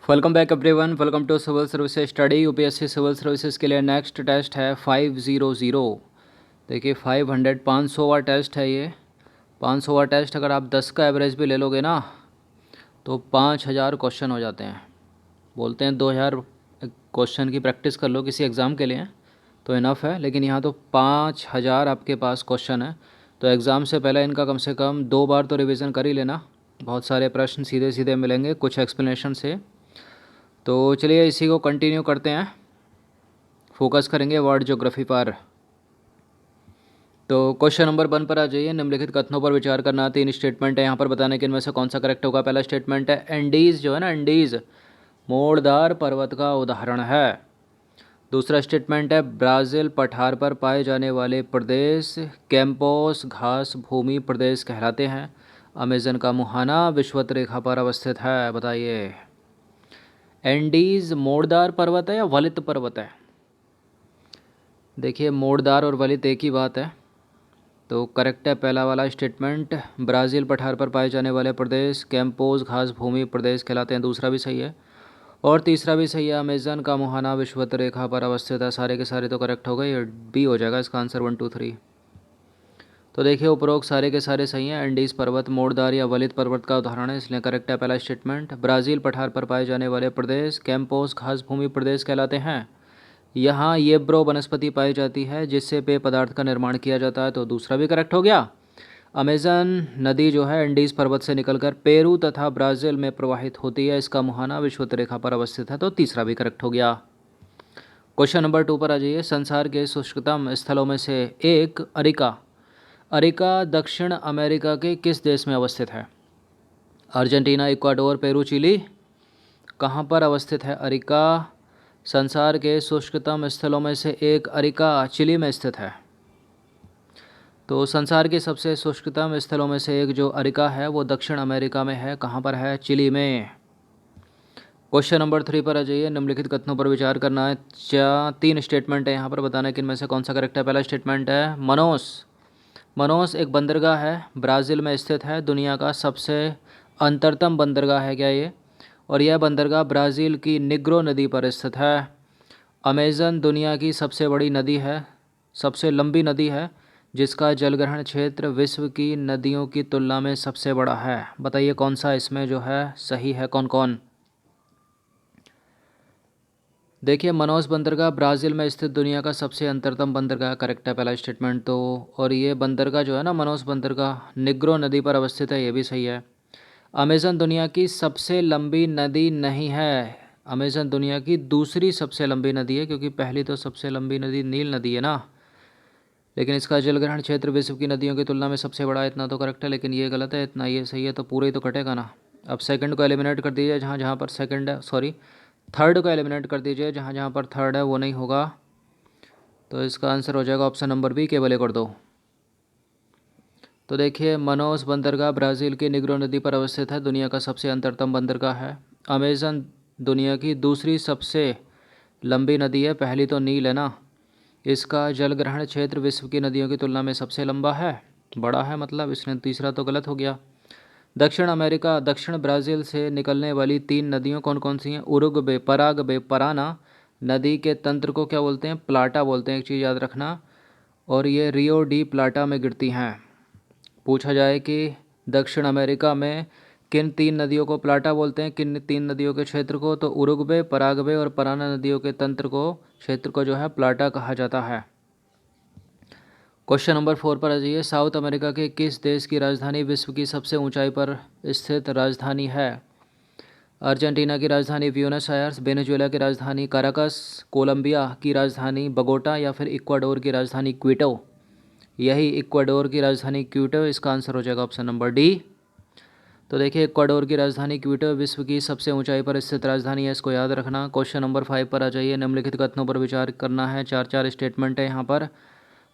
Welcome back everyone, welcome to civil services study. UPSC civil services के लिए next test है 500। देखिए 500 test है ये। 500 टेस्ट अगर आप 10 का एवरेज भी ले लोगे ना तो 5000 क्वेश्चन हो जाते हैं। बोलते हैं 2000 क्वेश्चन की प्रैक्टिस कर लो किसी एग्ज़ाम के लिए तो इनफ है, लेकिन यहाँ तो 5000 आपके पास क्वेश्चन है। तो एग्ज़ाम से पहले इनका कम से कम 2 बार तो रिवीजन कर ही लेना। बहुत सारे प्रश्न सीधे सीधे मिलेंगे कुछ एक्सप्लेनेशन से। तो चलिए इसी को कंटिन्यू करते हैं, फोकस करेंगे वर्ल्ड ज्योग्राफी पर। तो क्वेश्चन नंबर 1 पर आ जाइए। निम्नलिखित कथनों पर विचार करना। 3 स्टेटमेंट है यहाँ पर, बताने के इनमें से कौन सा करेक्ट होगा। पहला स्टेटमेंट है एंडीज़ जो है ना, एंडीज़ मोड़दार पर्वत का उदाहरण है। दूसरा स्टेटमेंट है ब्राज़ील पठार पर पाए जाने वाले प्रदेश कैंपोस घास भूमि प्रदेश कहलाते हैं। अमेज़न का मुहाना विषुवत रेखा पर अवस्थित है। बताइए एंडीज़ मोड़दार पर्वत है या वलित पर्वत है। देखिए मोड़दार और वलित एक ही बात है, तो करेक्ट है पहला वाला स्टेटमेंट। ब्राज़ील पठार पर पाए जाने वाले प्रदेश कैंपोस घास भूमि प्रदेश कहलाते हैं। दूसरा भी सही है और तीसरा भी सही है। अमेज़न का मुहाना विषुवत रेखा पर अवस्थित है। सारे के सारे तो करेक्ट हो गए, ये बी हो जाएगा इसका आंसर 1 2 3। तो देखिए उपरोक्त सारे के सारे सही हैं। एंडीज़ पर्वत मोड़दार या वलित पर्वत का उदाहरण है, इसलिए करेक्ट है पहला स्टेटमेंट। ब्राज़ील पठार पर पाए जाने वाले प्रदेश कैंपोस घास भूमि प्रदेश कहलाते हैं। यहाँ येब्रो वनस्पति पाई जाती है जिससे पेय पदार्थ का निर्माण किया जाता है, तो दूसरा भी करेक्ट हो गया। अमेज़न नदी जो है एंडीज़ पर्वत से निकलकर पेरू तथा ब्राज़ील में प्रवाहित होती है। इसका मुहाना विषुवत रेखा पर अवस्थित है, तो तीसरा भी करेक्ट हो गया। क्वेश्चन नंबर 2 पर आ जाइए। संसार के शुष्कतम स्थलों में से एक अरिका अरिका दक्षिण अमेरिका के किस देश में अवस्थित है। Argentina, Ecuador, Peru, Chile. कहाँ पर अवस्थित है अरिका। संसार के शुष्कतम स्थलों में से एक अरिका चिली में स्थित है। तो संसार के सबसे शुष्कतम स्थलों में से एक जो अरिका है वो दक्षिण अमेरिका में है। कहाँ पर है, चिली में। क्वेश्चन नंबर 3 पर आ जाइए। निम्नलिखित कथनों पर विचार करना है। 3 स्टेटमेंट है यहाँ पर, बताना कि इनमें से कौन सा करेक्ट है। पहला स्टेटमेंट है मनोस एक बंदरगाह है, ब्राज़ील में स्थित है। दुनिया का सबसे अंतरतम बंदरगाह है क्या ये, और यह बंदरगाह ब्राज़ील की निग्रो नदी पर स्थित है। अमेज़न दुनिया की सबसे बड़ी नदी है, सबसे लंबी नदी है, जिसका जलग्रहण क्षेत्र विश्व की नदियों की तुलना में सबसे बड़ा है। बताइए कौन सा इसमें जो है सही है, कौन कौन। देखिए मनोस बंदरगाह ब्राज़ील में स्थित दुनिया का सबसे अंतरतम बंदरगाह करेक्ट है पहला स्टेटमेंट तो। और ये बंदरगाह जो है ना मनोस बंदरगाह निग्रो नदी पर अवस्थित है, ये भी सही है। अमेज़न दुनिया की सबसे लंबी नदी नहीं है, अमेज़न दुनिया की दूसरी सबसे लंबी नदी है, क्योंकि पहली तो सबसे लंबी नदी नील नदी है ना। लेकिन इसका जलग्रहण क्षेत्र विश्व की नदियों की तुलना में सबसे बड़ा है, इतना तो करेक्ट है, लेकिन ये गलत है, इतना ये सही है, तो पूरे ही तो कटेगा ना। अब सेकंड को एलिमिनेट कर दीजिए, जहाँ जहाँ पर सेकंड है, सॉरी थर्ड को एलिमिनेट कर दीजिए, जहाँ जहाँ पर थर्ड है वो नहीं होगा। तो इसका आंसर हो जाएगा ऑप्शन नंबर बी, केवल एक और दो। तो देखिए मनोस बंदरगाह ब्राज़ील की निग्रो नदी पर अवस्थित है, दुनिया का सबसे अंतरतम बंदरगाह है। अमेज़न दुनिया की दूसरी सबसे लंबी नदी है, पहली तो नील है ना। इसका जलग्रहण क्षेत्र विश्व की नदियों की तुलना में सबसे लंबा है, बड़ा है मतलब, इसने तीसरा तो गलत हो गया। दक्षिण अमेरिका दक्षिण ब्राज़ील से निकलने वाली 3 नदियों कौन कौन सी हैं। उरुग्वे, पराग्वे, पराना नदी के तंत्र को क्या बोलते हैं, प्लाटा बोलते हैं, एक चीज़ याद रखना। और ये रियो डी प्लाटा में गिरती हैं। पूछा जाए कि दक्षिण अमेरिका में किन 3 नदियों को प्लाटा बोलते हैं, किन 3 नदियों के क्षेत्र को, तो उरुग्वे, पराग्वे और पराना नदियों के तंत्र को, क्षेत्र को जो है प्लाटा कहा जाता है। क्वेश्चन नंबर 4 पर आ जाइए। साउथ अमेरिका के किस देश की राजधानी विश्व की सबसे ऊंचाई पर स्थित राजधानी है। अर्जेंटीना की राजधानी ब्यूनस आयर्स, वेनेजुएला की राजधानी काराकस, कोलंबिया की राजधानी बगोटा या फिर इक्वाडोर की राजधानी क्विटो। यही इक्वाडोर की राजधानी क्विटो, इसका आंसर हो जाएगा ऑप्शन नंबर डी। तो देखिए इक्वाडोर की राजधानी क्विटो विश्व की सबसे ऊंचाई पर स्थित राजधानी है, इसको याद रखना। क्वेश्चन नंबर 5 पर आ जाइए। निम्नलिखित कथनों पर विचार करना है। 4 स्टेटमेंट है यहाँ पर,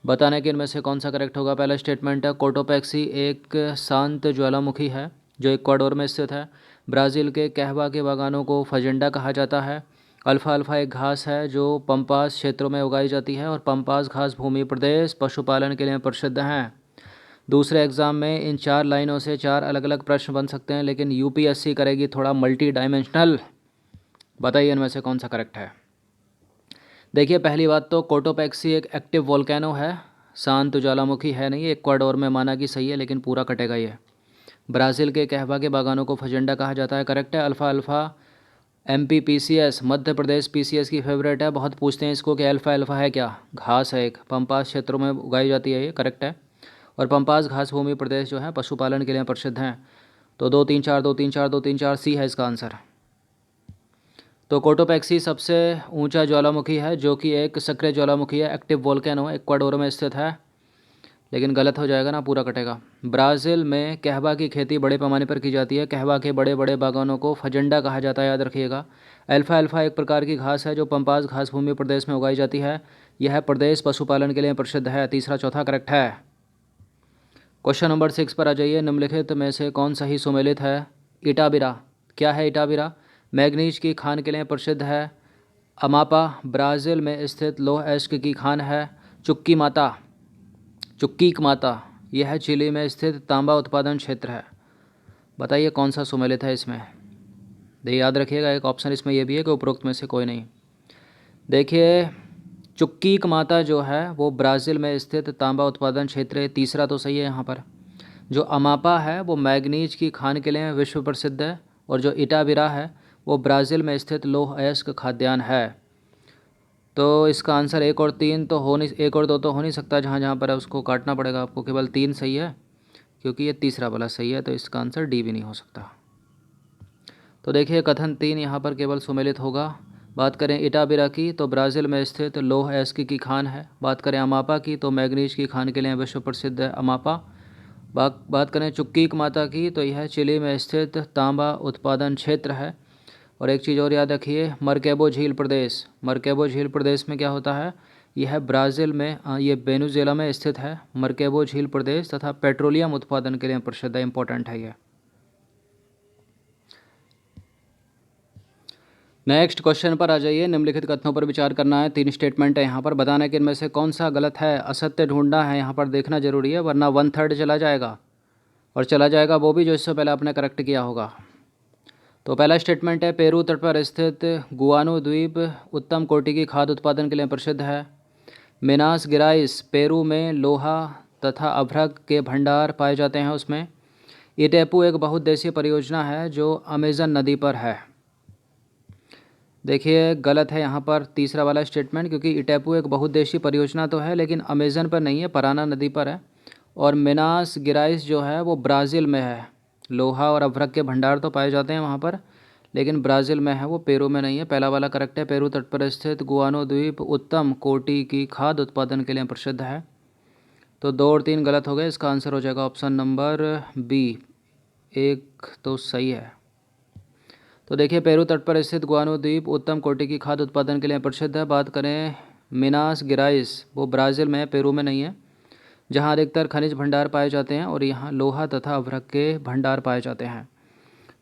बताने कि इनमें से कौन सा करेक्ट होगा। पहला स्टेटमेंट है कोटोपैक्सी एक शांत ज्वालामुखी है जो इक्वाडोर में स्थित है। ब्राज़ील के कहवा के बागानों को फजेंडा कहा जाता है। अल्फ़ा अल्फ़ा एक घास है जो पंपास क्षेत्रों में उगाई जाती है और पंपास घास भूमि प्रदेश पशुपालन के लिए प्रसिद्ध हैं। दूसरे एग्ज़ाम में इन 4 लाइनों से 4 अलग अलग प्रश्न बन सकते हैं, लेकिन यूपीएससी करेगी थोड़ा मल्टी डायमेंशनल। बताइए इनमें से कौन सा करेक्ट है। देखिए पहली बात तो कोटोपैक्सी एक एक्टिव वोल्केनो है, शांत ज्वालामुखी है नहीं, इक्वाडोर में माना कि सही है लेकिन पूरा कटेगा ये। ब्राज़ील के कहवा के बागानों को फजंडा कहा जाता है, करेक्ट है। Alpha alpha MP PCS Madhya Pradesh PCS की फेवरेट है, बहुत पूछते हैं इसको कि अल्फ़ा अल्फ़ा है क्या, घास है एक, पंपास क्षेत्रों में उगाई जाती है, ये करेक्ट है। और पंपास घास भूमि प्रदेश जो है पशुपालन के लिए प्रसिद्ध हैं। तो 2 3 4 2 3 4 2 3 4 सी है इसका आंसर। तो कोटोपैक्सी सबसे ऊंचा ज्वालामुखी है जो कि एक सक्रिय ज्वालामुखी है, एक्टिव वोल्केनो, इक्वाडोर में स्थित है, लेकिन गलत हो जाएगा ना, पूरा कटेगा। ब्राज़ील में कहवा की खेती बड़े पैमाने पर की जाती है, कहवा के बड़े बड़े बागानों को फजंडा कहा जाता है, याद रखिएगा। अल्फ़ा अल्फ़ा एक प्रकार की घास है जो पंपास घास भूमि प्रदेश में उगाई जाती है, यह प्रदेश पशुपालन के लिए प्रसिद्ध है। तीसरा चौथा करेक्ट है। क्वेश्चन नंबर 6 पर आ जाइए। निम्नलिखित में से कौन सा ही सुमेलित है। इटाबिरा, क्या है इटाबिरा? मैग्नीज की खान के लिए प्रसिद्ध है। अमापा ब्राज़ील में स्थित लोह अयस्क की खान है। चुक्की माता, चुक्कीक माता, यह चिली में स्थित तांबा उत्पादन क्षेत्र है। बताइए कौन सा सुमेलित है इसमें। देखिए याद रखिएगा एक ऑप्शन इसमें यह भी है कि उपरोक्त में से कोई नहीं। देखिए चुक्कीक माता जो है वो ब्राज़ील में स्थित तांबा उत्पादन क्षेत्र है, तीसरा तो सही है यहाँ पर। जो अमापा है वो मैग्नीज की खान के लिए विश्व प्रसिद्ध है, और जो इटाबिरा है वो ब्राज़ील में स्थित लोह अयस्क खाद्यान्न है। तो इसका आंसर 1 और 3 तो हो नहीं, 1 और 2 तो हो नहीं सकता, जहाँ जहाँ पर है उसको काटना पड़ेगा आपको, केवल 3 सही है क्योंकि ये तीसरा वाला सही है, तो इसका आंसर डी भी नहीं हो सकता। तो देखिए कथन 3 यहाँ पर केवल सुमेलित होगा। बात करें इटाबिरा की तो ब्राज़ील में स्थित लोह अयस्क की खान है। बात करें अमापा की तो मैग्नीज की खान के लिए विश्व प्रसिद्ध है अमापा। बात करें चुक्कीक माता की तो यह चिली में स्थित तांबा उत्पादन क्षेत्र है। और एक चीज़ और याद रखिए, मरकेबो झील प्रदेश, मरकेबो झील प्रदेश में क्या होता है, यह ब्राज़ील में ये वेनेजुएला में स्थित है। मरकेबो झील प्रदेश तथा पेट्रोलियम उत्पादन के लिए प्रसिद्ध है, इंपॉर्टेंट है ये। नेक्स्ट क्वेश्चन पर आ जाइए। निम्नलिखित कथनों पर विचार करना है। 3 स्टेटमेंट है यहाँ पर, बताना है कि इनमें से कौन सा गलत है। असत्य ढूंढना है यहाँ पर, देखना जरूरी है वरना 1/3 चला जाएगा, और चला जाएगा वो भी जो इससे पहले आपने करेक्ट किया होगा। तो पहला स्टेटमेंट है पेरू तट पर स्थित गुआनो द्वीप उत्तम कोटि की खाद्य उत्पादन के लिए प्रसिद्ध है। मिनास गिराइस पेरू में लोहा तथा अभ्रक के भंडार पाए जाते हैं उसमें। इटेपू एक बहुउद्देशीय परियोजना है जो अमेज़न नदी पर है। देखिए गलत है यहाँ पर तीसरा वाला स्टेटमेंट, क्योंकि इटेपू एक बहुउद्देशीय परियोजना तो है लेकिन अमेज़न पर नहीं है, पराना नदी पर है। और मिनास गिराइस जो है वो ब्राज़ील में है। लोहा और अभ्रक के भंडार तो पाए जाते हैं वहाँ पर, लेकिन ब्राज़ील में है वो, पेरू में नहीं है। पहला वाला करेक्ट है। पेरू तट पर स्थित गुआनो द्वीप उत्तम कोटि की खाद्य उत्पादन के लिए प्रसिद्ध है। तो 2 और 3 गलत हो गए, इसका आंसर हो जाएगा ऑप्शन नंबर बी, 1 तो सही है। तो देखिए पेरू तट पर स्थित गुआनो द्वीप उत्तम कोटि की खाद्य उत्पादन के लिए प्रसिद्ध है। बात करें मिनास गिराइस, वो ब्राज़ील में है, पेरू में नहीं है, जहाँ अधिकतर खनिज भंडार पाए जाते हैं और यहाँ लोहा तथा अभ्रक के भंडार पाए जाते हैं।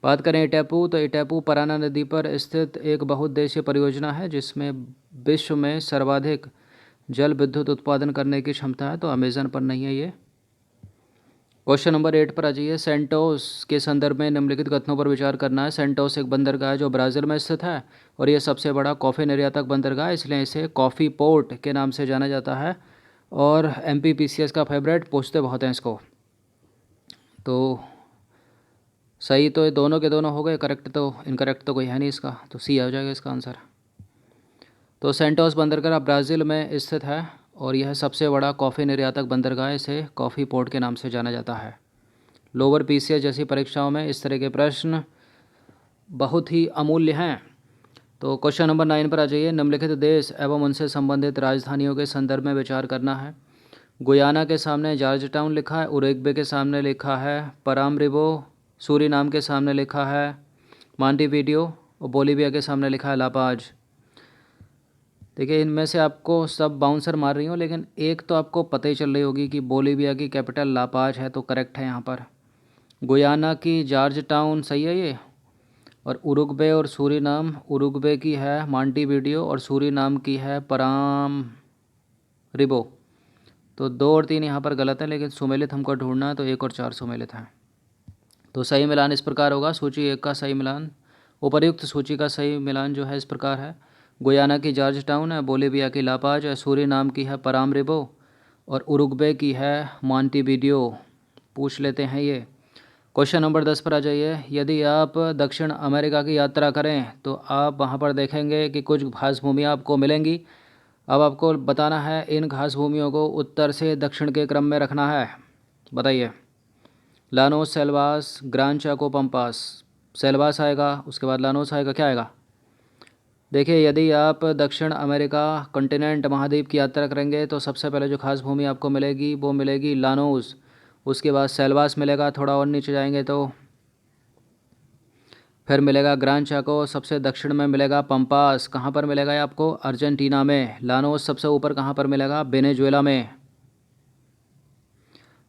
बात करें इटेपू तो इटेपू पराना नदी पर स्थित एक बहुउद्देशीय परियोजना है जिसमें विश्व में सर्वाधिक जल विद्युत उत्पादन करने की क्षमता है, तो अमेज़न पर नहीं है ये। क्वेश्चन नंबर 8 पर आ जाइए। सेंटोस के संदर्भ में निम्नलिखित कथनों पर विचार करना है। सेंटोस एक बंदरगाह है जो ब्राज़ील में स्थित है, और यह सबसे बड़ा कॉफ़ी निर्यातक बंदरगाह है, इसलिए इसे कॉफ़ी पोर्ट के नाम से जाना जाता है। और एमपीपीसीएस का फेवरेट, पूछते बहुत हैं इसको। तो सही तो ये दोनों के दोनों हो गए, करेक्ट तो इनकरेक्ट तो कोई है नहीं इसका, तो सी हो जाएगा इसका आंसर। तो सेंटोस बंदरगाह ब्राज़ील में स्थित है और यह सबसे बड़ा कॉफ़ी निर्यातक बंदरगाह है, इसे कॉफ़ी पोर्ट के नाम से जाना जाता है। लोअर पीसीएस जैसी परीक्षाओं में इस तरह के प्रश्न बहुत ही अमूल्य हैं। तो क्वेश्चन नंबर 9 पर आ जाइए। निम्नलिखित देश एवं उनसे संबंधित राजधानियों के संदर्भ में विचार करना है। गुयाना के सामने जॉर्ज टाउन लिखा है, उरुग्वे के सामने लिखा है परामरिबो, सूरीनाम के सामने लिखा है मॉन्टेविडियो, और बोलीविया के सामने लिखा है लापाज। देखिए इनमें से आपको सब बाउंसर मार रही हूँ, लेकिन एक तो आपको पता ही चल रही होगी कि बोलीविया की कैपिटल लापाज है, तो करेक्ट है यहाँ पर। गुयाना की जॉर्ज टाउन सही है ये, और उरुग्वे और सूरीनाम, उरुग्वे की है मॉन्टेविडियो और सूरीनाम की है परामरिबो। तो 2 और 3 यहाँ पर गलत है, लेकिन सुमेलित हमको ढूंढना है, तो 1 और 4 सुमेलित हैं। तो सही मिलान इस प्रकार होगा। सूची 1 का सही मिलान उपर्युक्त सूची का सही मिलान जो है इस प्रकार है। गुयाना की जॉर्ज टाउन है, बोलीविया की लापाज है, सूरीनाम की है परामरिबो और उरुग्वे की है मॉन्टेविडियो। पूछ लेते हैं ये। क्वेश्चन नंबर 10 पर आ जाइए। यदि आप दक्षिण अमेरिका की यात्रा करें तो आप वहाँ पर देखेंगे कि कुछ घास भूमियाँ आपको मिलेंगी। अब आपको बताना है इन घास भूमियों को उत्तर से दक्षिण के क्रम में रखना है। बताइए। लानोस, सेल्वास, ग्रान चाको, पम्पास। सेल्वास आएगा, उसके बाद लानोस आएगा, क्या आएगा? देखिए, यदि आप दक्षिण अमेरिका कॉन्टिनेंट महाद्वीप की यात्रा करेंगे तो सबसे पहले जो खास भूमि आपको मिलेगी वो मिलेगी लानोस, उसके बाद सेल्वास मिलेगा, थोड़ा और नीचे जाएंगे तो फिर मिलेगा ग्रान चाको, सबसे दक्षिण में मिलेगा पम्पास। कहाँ पर मिलेगा ये आपको? अर्जेंटीना में। लानोस सबसे ऊपर कहाँ पर मिलेगा? वेनेजुएला में।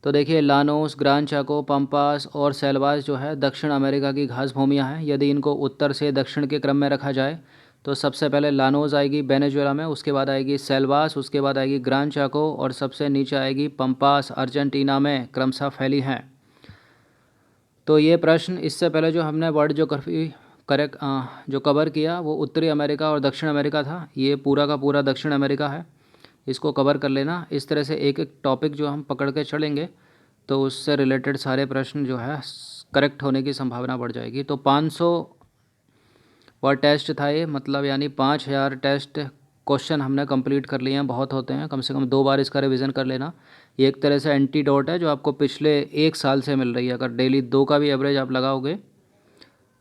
तो देखिए, लानोस, ग्रान चाको, पम्पास और सेल्वास जो है दक्षिण अमेरिका की घास भूमियाँ हैं। यदि इनको उत्तर से दक्षिण के क्रम में रखा जाए तो सबसे पहले लानोस आएगी वेनेजुएला में, उसके बाद आएगी सेल्वास, उसके बाद आएगी ग्रान चाको और सबसे नीचे आएगी पम्पास अर्जेंटीना में क्रमशः फैली हैं। तो ये प्रश्न इससे पहले जो हमने वर्ल्ड ज्योग्राफी जो कवर किया वो उत्तरी अमेरिका और दक्षिण अमेरिका था। ये पूरा का पूरा दक्षिण अमेरिका है, इसको कवर कर लेना। इस तरह से एक एक टॉपिक जो हम पकड़ के चलेंगे तो उससे रिलेटेड सारे प्रश्न जो है करेक्ट होने की संभावना बढ़ जाएगी। तो 500 पर टेस्ट था ये, मतलब यानी 5000 टेस्ट क्वेश्चन हमने कंप्लीट कर लिए हैं। बहुत होते हैं, कम से कम 2 बार इसका रिवीजन कर लेना। ये एक तरह से एंटीडोट है जो आपको पिछले 1 साल से मिल रही है। अगर डेली 2 का भी एवरेज आप लगाओगे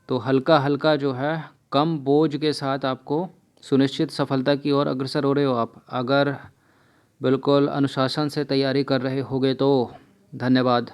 तो हल्का हल्का जो है कम बोझ के साथ आपको सुनिश्चित सफलता की ओर अग्रसर हो रहे हो आप, अगर बिल्कुल अनुशासन से तैयारी कर रहे होगे तो। धन्यवाद।